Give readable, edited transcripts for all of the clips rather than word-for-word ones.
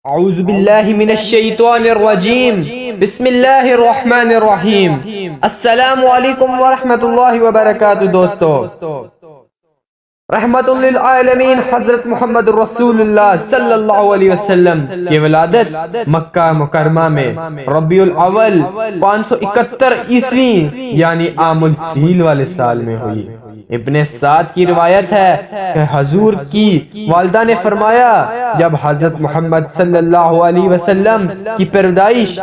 اعوذ باللہ من الشیطان الرجیم بسم اللہ الرحمن الرحیم السلام علیکم ورحمۃ اللہ وبرکاتہ۔ دوستو، رحمت للعالمین حضرت محمد رسول اللہ صلی اللہ علیہ وسلم کی ولادت مکہ مکرمہ میں ربیع الاول 571 عیسوی یعنی عام الفیل والے سال میں ہوئی۔ ابن سعد کی روایت ہے کہ حضور کی والدہ نے فرمایا، جب حضرت محمد صلی اللہ علیہ وسلم کی پیدائش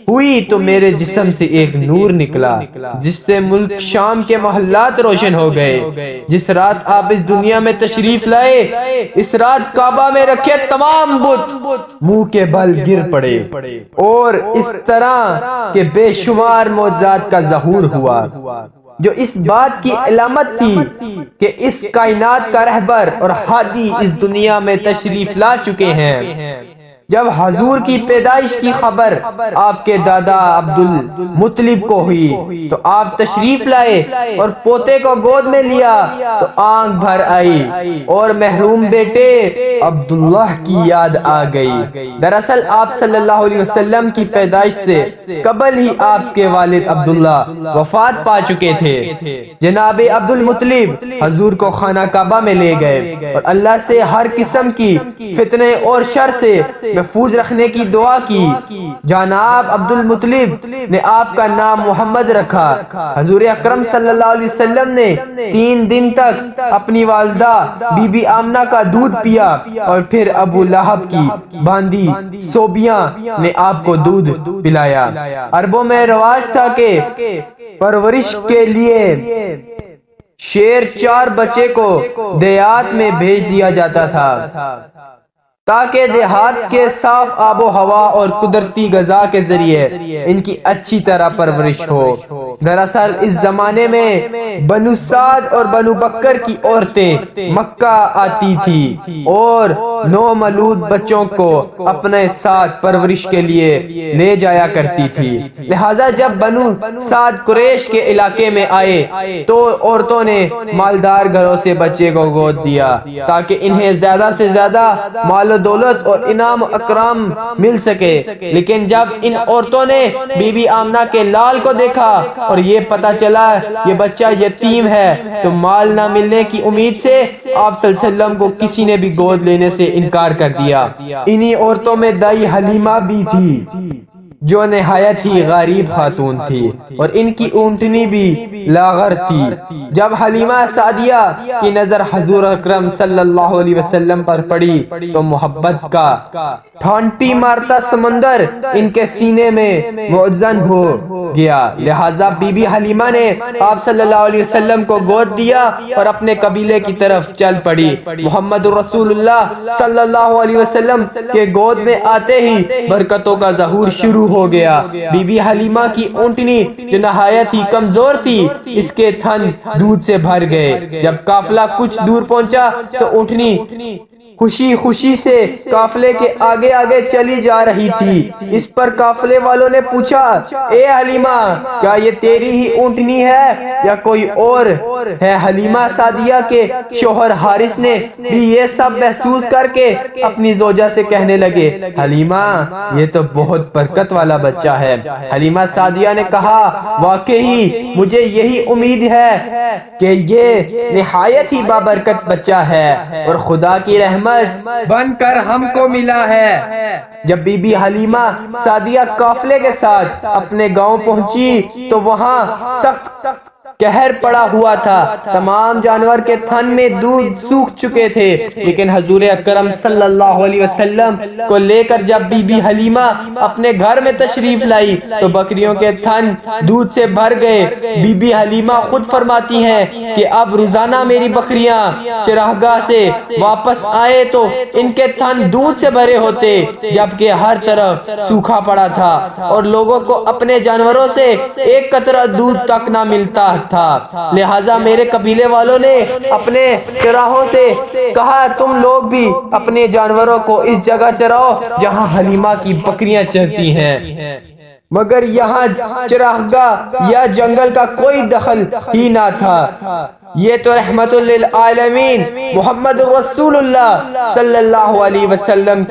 ہوئی تو میرے جسم سے ایک نور نکلا جس سے ملک شام کے محلات روشن ہو گئے۔ جس رات آپ اس دنیا میں تشریف لائے، اس رات کعبہ میں رکھے تمام بت منہ کے بل گر پڑے اور اس طرح کے بے شمار معجزات کا ظہور ہوا جو اس بات کی علامت تھی کہ اس کائنات کا رہبر اور ہادی اس دنیا میں تشریف لا چکے ہیں۔ جب حضور کی پیدائش کی خبر آپ کے دادا عبد المطلب کو ہوئی تو آپ تشریف لائے اور پوتے کو گود میں لیا تو آنکھ بھر آئی اور محروم بیٹے عبداللہ کی یاد آ گئی۔ دراصل آپ صلی اللہ علیہ وسلم کی پیدائش سے قبل ہی آپ کے والد عبداللہ وفات پا چکے تھے۔ جناب عبد المطلب حضور کو خانہ کعبہ میں لے گئے اور اللہ سے ہر قسم کی فتنے اور شر سے محفوظ رکھنے کی دعا کی۔ جناب عبد المطلب نے آپ کا نام محمد رکھا۔ حضور اکرم صلی اللہ علیہ وسلم نے 3 دن تک اپنی والدہ بی بی آمنہ کا دودھ پیا اور پھر ابو لہب کی باندی صوبیاں نے آپ کو دودھ پلایا۔ عربوں میں رواج تھا کہ پرورش کے لیے شیر 4 بچے کو دیہات میں بھیج دیا جاتا تھا تاکہ دیہات کے صاف آب و ہوا اور قدرتی غذا کے ذریعے ان کی اچھی طرح پرورش ہو۔ دراصل اس زمانے میں بنو سعد اور بنو بکر کی عورتیں مکہ آتی تھی اور نومولود بچوں کو اپنے ساتھ پرورش کے لیے لے جایا کرتی تھی۔ لہٰذا جب بنو سعد قریش کے علاقے میں آئے تو عورتوں نے مالدار گھروں سے بچے کو گود دیا تاکہ انہیں زیادہ سے زیادہ مال و دولت اور انعام و اکرام مل سکے۔ لیکن جب ان عورتوں نے بی بی آمنہ کے لال کو دیکھا اور یہ پتہ چلا یہ بچہ یتیم ہے تو مال نہ ملنے کی امید سے آپ صلی اللہ علیہ وسلم کو کسی نے بھی گود لینے سے انکار کر دیا۔ انہی عورتوں میں دائی حلیمہ بھی تھی جو نہایت ہی غریب خاتون تھی اور ان کی اونٹنی بھی لاغر تھی۔ جب حلیمہ سعدیہ کی نظر حضور اکرم صلی اللہ علیہ وسلم پر پڑی تو محبت کا ٹھانٹی مارتا سمندر ان کے سینے میں معزن ہو گیا۔ لہٰذا بی بی حلیمہ نے آپ صلی اللہ علیہ وسلم کو گود دیا اور اپنے قبیلے کی طرف چل پڑی۔ محمد رسول اللہ صلی اللہ علیہ وسلم کے گود میں آتے ہی برکتوں کا ظہور شروع ہو گیا۔ بی بی حلیمہ کی اونٹنی جو نہایت ہی کمزور تھی اس کے تھن دودھ سے بھر گئے۔ جب قافلہ کچھ دور پہنچا تو اونٹنی خوشی خوشی سے قافلے کے آگے آگے چلی جا رہی تھی۔ اس پر قافلے والوں نے پوچھا، اے حلیمہ کیا یہ تیری ہی اونٹنی ہے یا کوئی اور ہے؟ حلیمہ سعدیہ کے شوہر حارث نے بھی یہ سب محسوس کر کے اپنی زوجہ سے کہنے لگے، حلیمہ یہ تو بہت برکت والا بچہ ہے۔ حلیمہ سعدیہ نے کہا، واقعی مجھے یہی امید ہے کہ یہ نہایت ہی بابرکت بچہ ہے اور خدا کی رحمت بن کر ہم کو ملا ہے۔ جب بی بی حلیمہ سعدیہ قافلے کے ساتھ اپنے گاؤں پہنچی تو وہاں سخت قہر پڑا ہوا تھا۔ تمام جانور کے تھن میں دودھ سوکھ چکے تھے، لیکن حضور اکرم صلی اللہ علیہ وسلم کو لے کر جب بی بی حلیمہ اپنے گھر میں تشریف لائی تو بکریوں کے تھن دودھ سے بھر گئے۔ بی بی حلیمہ خود فرماتی ہیں کہ اب روزانہ میری بکریاں چراگاہ سے واپس آئے تو ان کے تھن دودھ سے بھرے ہوتے جبکہ ہر طرف سوکھا پڑا تھا اور لوگوں کو اپنے جانوروں سے ایک قطرہ دودھ تک نہ ملتا تھا۔ لہٰذا میرے قبیلے والوں نے اپنے چراہوں سے کہا، تم لوگ بھی اپنے جانوروں کو اس جگہ چراؤ جہاں حلیمہ کی بکریاں چرتی ہیں۔ مگر یہاں چراگاہ یا جنگل کا کوئی دخل ہی نہ تھا۔ یہ تو رحمت للعالمین محمد رسول اللہ صلی اللہ علیہ وسلم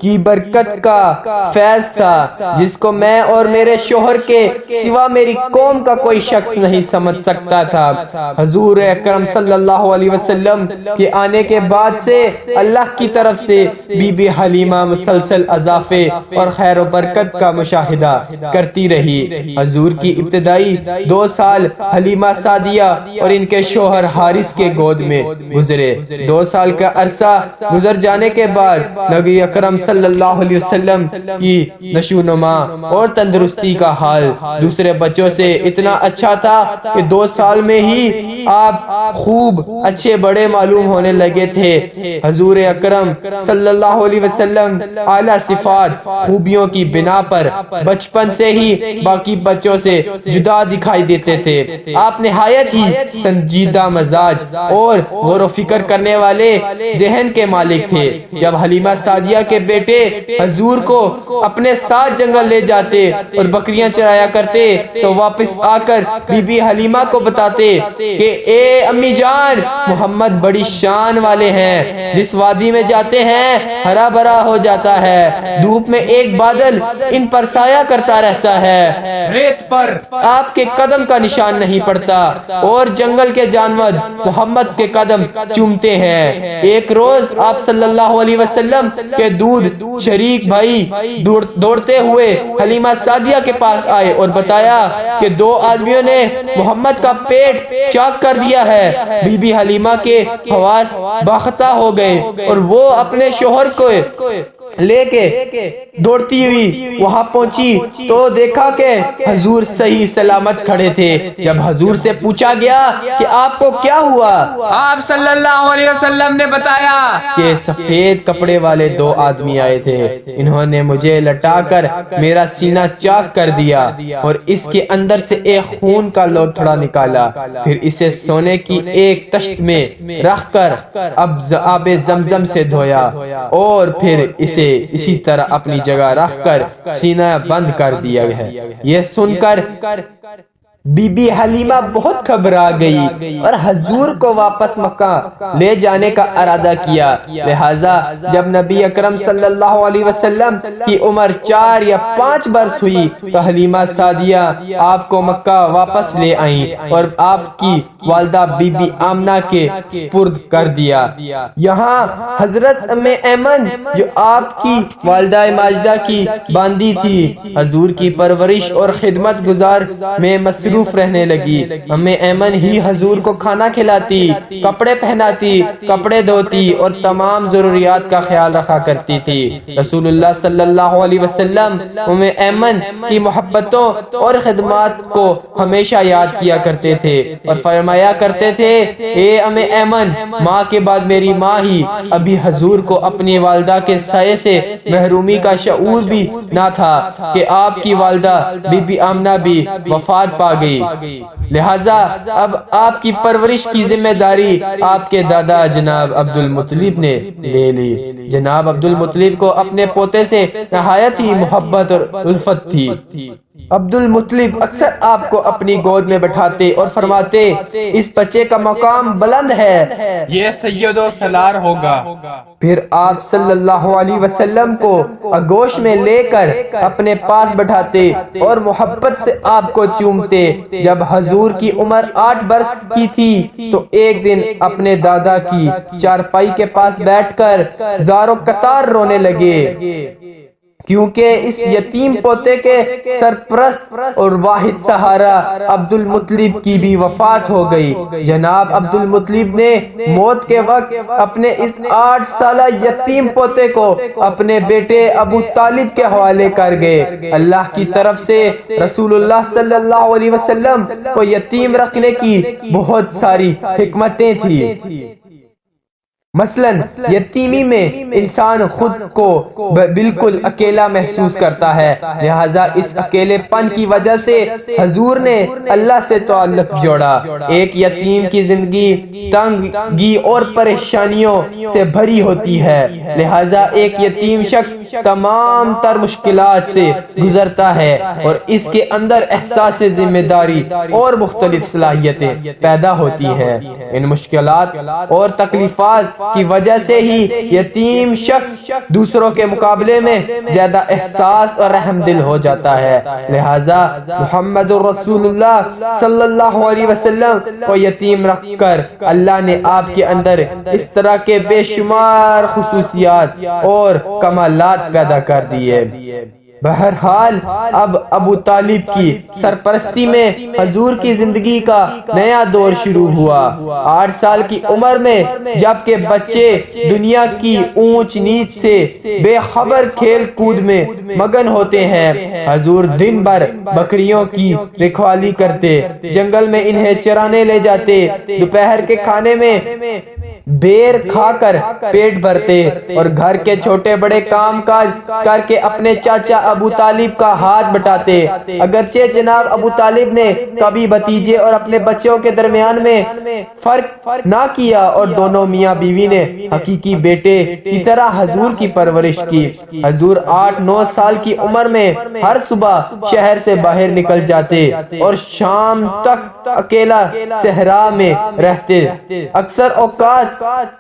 کی برکت کا فیض تھا، جس کو میں اور میرے شوہر کے سوا میری قوم کا کوئی شخص نہیں سمجھ سکتا تھا۔ حضور اکرم صلی اللہ علیہ وسلم کے آنے کے بعد سے اللہ کی طرف سے بی بی حلیمہ مسلسل اضافے اور خیر و برکت کا مشاہدہ کرتی رہی۔ حضور کی ابتدائی 2 سال حلیمہ سعدیہ اور ان کے شوہر حارث کے گود میں گزرے۔ 2 سال کا عرصہ گزر جانے کے بعد نبی اکرم صلی اللہ علیہ وسلم کی نشوونما اور تندرستی کا حال دوسرے بچوں سے اتنا اچھا تھا کہ 2 سال میں ہی آپ خوب اچھے بڑے معلوم ہونے لگے تھے۔ حضور اکرم صلی اللہ علیہ وسلم اعلیٰ صفات خوبیوں کی بنا پر بچپن سے ہی باقی بچوں سے جدا دکھائی دیتے تھے۔ آپ نہایت ہی سنجیدہ مزاج اور غور و فکر کرنے والے ذہن کے مالک تھے۔ جب حلیمہ سعدیہ کے بیٹے حضور کو اپنے ساتھ جنگل لے جاتے اور بکریاں چرایا کرتے تو واپس آ کر بی بی حلیمہ کو بتاتے کہ اے امی جان، محمد بڑی شان والے ہیں، جس وادی میں جاتے ہیں ہرا بھرا ہو جاتا ہے، دھوپ میں ایک بادل ان پر سایہ کرتا رہتا ہے، ریت پر آپ کے قدم کا نشان نہیں پڑتا، اور جنگل کے جانور محمد کے قدم چومتے ہیں۔ ایک روز آپ صلی اللہ علیہ وسلم کے دودھ شریک بھائی دوڑتے ہوئے حلیمہ سعدیہ کے پاس آئے اور بتایا کہ 2 آدمیوں نے محمد کا پیٹ چاک کر دیا ہے۔ بی بی حلیمہ کے حواس باختہ ہو گئے اور وہ اپنے شوہر کو لے کے دوڑتی ہوئی وہاں پہنچی تو دیکھا کہ حضور صحیح سلامت کھڑے تھے۔ جب حضور سے پوچھا گیا کہ آپ کو کیا ہوا، آپ صلی اللہ علیہ وسلم نے بتایا کہ سفید کپڑے والے 2 آدمی آئے تھے، انہوں نے مجھے لٹا کر میرا سینہ چاک کر دیا اور اس کے اندر سے ایک خون کا لوتھڑا نکالا، پھر اسے سونے کی ایک تشت میں رکھ کر آب زمزم سے دھویا اور پھر اسے اسی طرح اپنی جگہ رکھ کر سینہ بند کر دیا ہے۔ یہ سن کر بی بی حلیمہ بہت گھبرا گئی اور حضور کو واپس مکہ لے جانے کا ارادہ کیا۔ لہٰذا جب نبی اکرم صلی اللہ علیہ وسلم کی عمر 4 یا 5 برس ہوئی تو حلیمہ سعدیہ آپ کو مکہ واپس لے آئیں اور آپ کی والدہ بی بی آمنہ کے سپرد کر دیا۔ یہاں حضرت ام ایمن جو آپ کی والدہ ماجدہ کی باندی تھی، حضور کی پرورش اور خدمت گزار میں مصروف رہنے لگی۔ ام ایمن ہی حضور کو کھانا کھلاتی، کپڑے پہناتی، کپڑے دھوتی اور تمام ضروریات کا خیال رکھا کرتی تھی۔ رسول اللہ صلی اللہ علیہ وسلم ام ایمن کی محبتوں اور خدمات کو ہمیشہ یاد کیا کرتے تھے اور فرمایا کرتے تھے، اے ام ایمن، ماں کے بعد میری ماں ہی۔ ابھی حضور کو اپنی والدہ کے سائے سے محرومی کا شعور بھی نہ تھا کہ آپ کی والدہ بی بی آمنہ بھی وفات پا گئی۔ لہٰذا اب آپ کی پرورش کی ذمہ داری آپ کے دادا جناب عبد المطلب نے لے لی۔ جناب عبد المطلب کو اپنے پوتے سے نہایت ہی محبت اور الفت تھی۔ عبد المطلب اکثر آپ کو اپنی گود میں بٹھاتے اور فرماتے، اس بچے کا مقام بلند ہے، یہ سید و سالار ہوگا۔ پھر آپ صلی اللہ علیہ وسلم کو آغوش میں لے کر اپنے پاس بٹھاتے اور محبت سے آپ کو چومتے۔ جب حضور کی عمر 8 برس کی تھی تو ایک دن اپنے دادا کی چارپائی کے پاس بیٹھ کر زار و قطار رونے لگے، کیونکہ اس یتیم پوتے کے سرپرست اور واحد سہارا عبد المطلب کی بھی وفات ہو گئی۔ جناب عبد المطلب نے موت کے وقت اپنے اس 8 سالہ یتیم پوتے کو اپنے بیٹے ابو طالب کے حوالے کر گئے۔ اللہ کی طرف سے رسول اللہ صلی اللہ علیہ وسلم کو یتیم رکھنے کی بہت ساری حکمتیں تھیں۔ مثلاً یتیمی میں انسان خود کو بالکل اکیلا محسوس کرتا ہے، لہٰذا اس اکیلے پن کی وجہ سے حضور نے اللہ سے تعلق جوڑا۔ ایک یتیم کی زندگی تنگی اور پریشانیوں سے بھری ہوتی ہے، لہٰذا ایک یتیم شخص تمام تر مشکلات سے گزرتا ہے اور اس کے اندر احساس ذمہ داری اور مختلف صلاحیتیں پیدا ہوتی ہیں۔ ان مشکلات اور تکلیفات کی وجہ سے ہی یتیم شخص دوسروں کے مقابلے میں زیادہ احساس اور رحم دل ہو جاتا ہے، لہٰذا محمد رسول اللہ صلی اللہ علیہ وسلم کو یتیم رکھ کر اللہ نے آپ کے اندر اس طرح کے بے شمار خصوصیات اور کمالات پیدا کر دیے۔ بہرحال اب ابو طالب کی سرپرستی میں حضور کی زندگی کا نیا دور شروع ہوا۔ 8 سال کی عمر میں جب کہ بچے دنیا کی اونچ نیچ سے بے خبر کھیل کود میں مگن ہوتے ہیں، حضور دن بھر بکریوں کی رکھوالی کرتے، جنگل میں انہیں چرانے لے جاتے، دوپہر کے کھانے میں بیر کھا کر پیٹ بھرتے اور گھر کے چھوٹے بڑے کام کاج کر کے اپنے چاچا ابو طالب کا ہاتھ بٹاتے۔ اگرچہ جناب ابو طالب نے کبھی بھتیجے اور اپنے بچوں کے درمیان میں فرق نہ کیا اور دونوں میاں بیوی نے حقیقی بیٹے کی طرح حضور کی پرورش کی۔ حضور 8-9 سال کی عمر میں ہر صبح شہر سے باہر نکل جاتے اور شام تک اکیلا صحرا میں رہتے، اکثر اوقات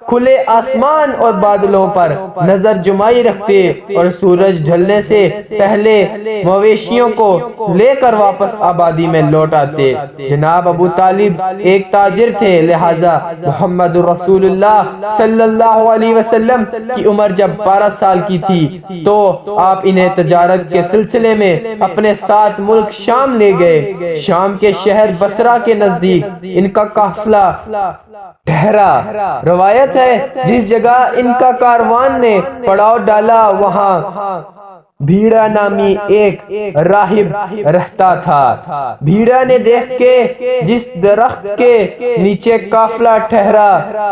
کھلے آسمان اور بادلوں پر نظر جمائی رکھتے اور سورج ڈھلنے سے پہلے مویشیوں کو لے کر واپس آبادی میں لوٹ آتے۔ جناب ابو طالب ایک تاجر تھے، لہٰذا محمد رسول اللہ صلی اللہ علیہ وسلم کی عمر جب 12 سال کی تھی تو آپ انہیں تجارت کے سلسلے میں اپنے ساتھ ملک شام لے گئے۔ شام کے شہر بصرہ کے نزدیک ان کا قافلہ ٹھہرا۔ روایت ہے جس جگہ ان کا کاروان نے پڑاؤ ڈالا وہاں بھیڑا نامی ایک راہب رہتا تھا۔ بھیڑا نے دیکھ کے جس درخت کے نیچے قافلہ ٹھہرا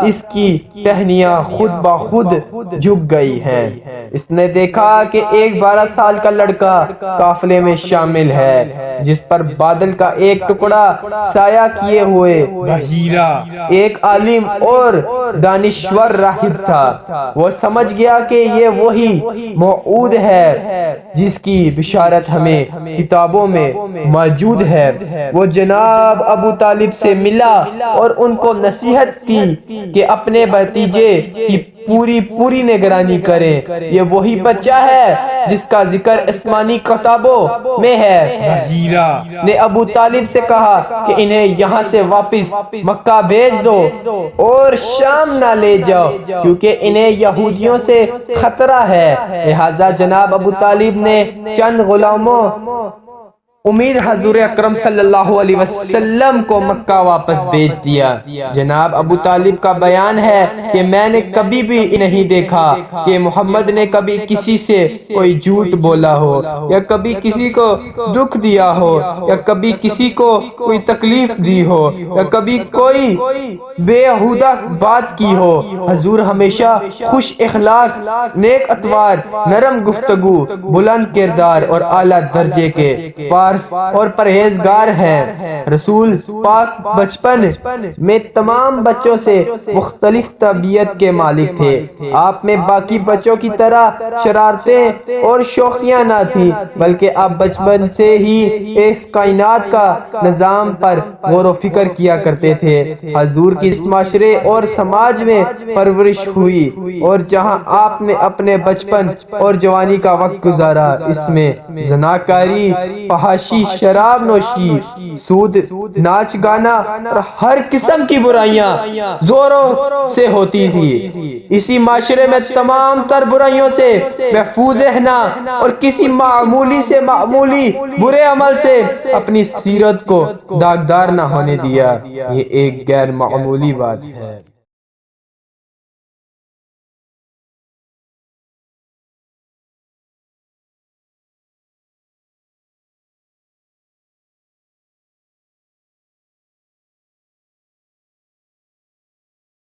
اس کی ٹہنیاں خود بخود جھک گئی ہیں۔ اس نے دیکھا کہ ایک 12 سال کا لڑکا قافلے میں شامل ہے جس پر بادل کا ایک ٹکڑا سایہ کیے ہوئے بحیرہ ایک عالم اور دانشور راہب تھا۔ وہ سمجھ گیا کہ یہ وہی موعود ہے جس کی بشارت ہمیں کتابوں میں موجود ہے۔ وہ جناب ابو طالب سے ملا اور ان کو نصیحت کی کہ اپنے بھتیجے کی پوری نگرانی کریں، یہ وہی بچہ ہے جس کا ذکر آسمانی کتابوں میں ہے۔ بحیرہ نے ابو طالب سے کہا کہ انہیں یہاں سے واپس مکہ بھیج دو اور شام نہ لے جاؤ کیونکہ انہیں یہودیوں سے خطرہ ہے۔ لہٰذا جناب ابو طالب نے چند غلاموں امید حضور اکرم صلی اللہ علیہ وسلم کو مکہ واپس بھیج دیا۔ جناب ابو طالب کا بیان ہے کہ میں نے کبھی بھی نہیں دیکھا کہ محمد نے کبھی کسی سے کوئی جھوٹ بولا ہو یا کبھی کسی کو دکھ دیا ہو یا کبھی کسی کو کوئی تکلیف دی ہو یا کبھی کوئی بےہودہ بات کی ہو۔ حضور ہمیشہ خوش اخلاق، نیک اتوار، نرم گفتگو، بلند کردار اور اعلیٰ درجے کے اور پرہیزگار ہیں۔ رسول پاک بچپن میں تمام بچوں سے مختلف طبیعت کے مالک تھے۔ آپ میں باقی بچوں کی طرح شرارتیں اور شوخیاں نہ تھیں بلکہ آپ بچپن سے ہی اس کائنات کا نظام پر غور و فکر کیا کرتے تھے۔ حضور کی اس معاشرے اور سماج میں پرورش ہوئی اور جہاں آپ نے اپنے بچپن اور جوانی کا وقت گزارا اس میں زناکاری، فحاشی، شراب نوشی، سود، ناچ گانا اور ہر قسم کی برائیاں زوروں سے ہوتی تھی۔ اسی معاشرے میں تمام تر برائیوں سے محفوظ رہنا اور کسی معمولی سے معمولی برے عمل سے اپنی سیرت کو داغدار نہ ہونے دیا، یہ ایک غیر معمولی بات ہے۔